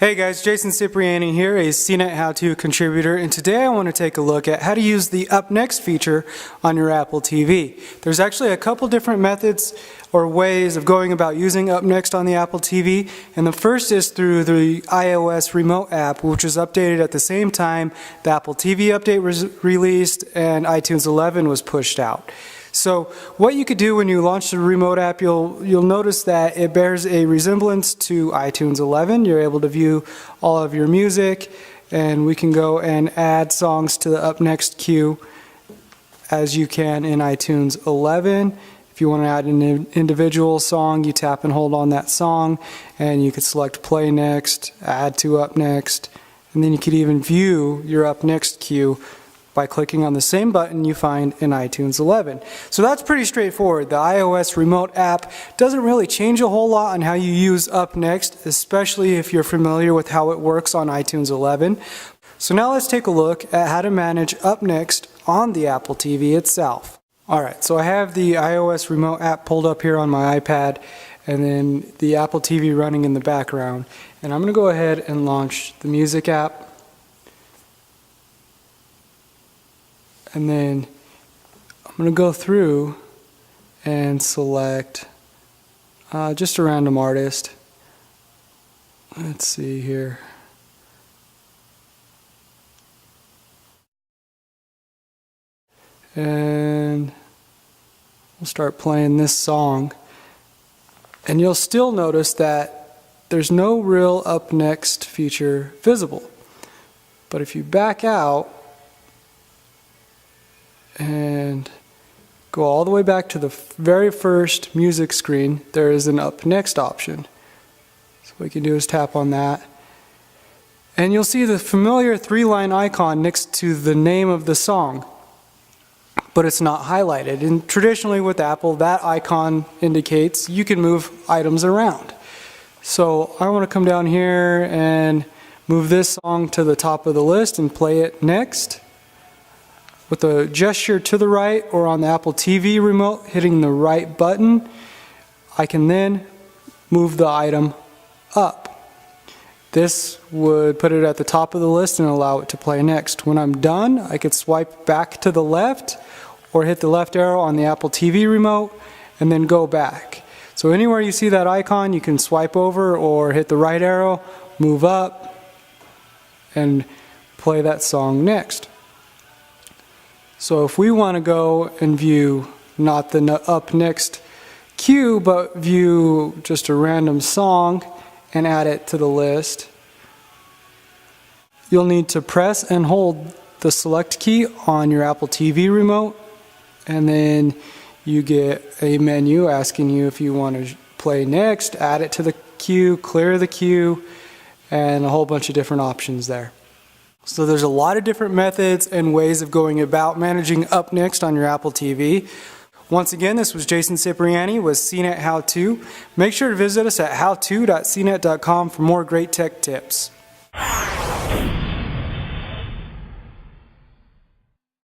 Hey guys, Jason Cipriani here, a CNET How-To contributor, and today I want to take a look at how to use the Up Next feature on your Apple TV. There's actually a couple different methods or ways of going about using Up Next on the Apple TV, and the first is through the iOS remote app, which was updated at the same time the Apple TV update was released and iTunes 11 was pushed out. So what you could do when you launch the remote app, you'll notice that it bears a resemblance to iTunes 11. You're able to view all of your music, and we can go and add songs to the Up Next queue as you can in iTunes 11. If you want to add an individual song, you tap and hold on that song, and you could select Play Next, Add to Up Next, and then you could even view your Up Next queue by clicking on the same button you find in iTunes 11. So that's pretty straightforward. The iOS remote app doesn't really change a whole lot on how you use Up Next, especially if you're familiar with how it works on iTunes 11. So now let's take a look at how to manage Up Next on the Apple TV itself. Alright, so I have the iOS remote app pulled up here on my iPad and then the Apple TV running in the background. And I'm going to go ahead and launch the music app. And then I'm going to go through and select just a random artist. Let's see here. And we'll start playing this song. And you'll still notice that there's no real Up Next feature visible. But if you back out and go all the way back to the very first music screen, there is an Up Next option. So what you can do is tap on that, and you'll see the familiar three-line icon next to the name of the song, but it's not highlighted. And traditionally with Apple, that icon indicates you can move items around. So I want to come down here and move this song to the top of the list and play it next. With a gesture to the right or on the Apple TV remote, hitting the right button, I can then move the item up. This would put it at the top of the list and allow it to play next. When I'm done, I could swipe back to the left or hit the left arrow on the Apple TV remote and then go back. So anywhere you see that icon, you can swipe over or hit the right arrow, move up, and play that song next. So if we want to go and view not the Up Next queue, but view just a random song and add it to the list, you'll need to press and hold the select key on your Apple TV remote, and then you get a menu asking you if you want to play next, add it to the queue, clear the queue, and a whole bunch of different options there. So there's a lot of different methods and ways of going about managing Up Next on your Apple TV. Once again, this was Jason Cipriani with CNET How-To. Make sure to visit us at howto.cnet.com for more great tech tips.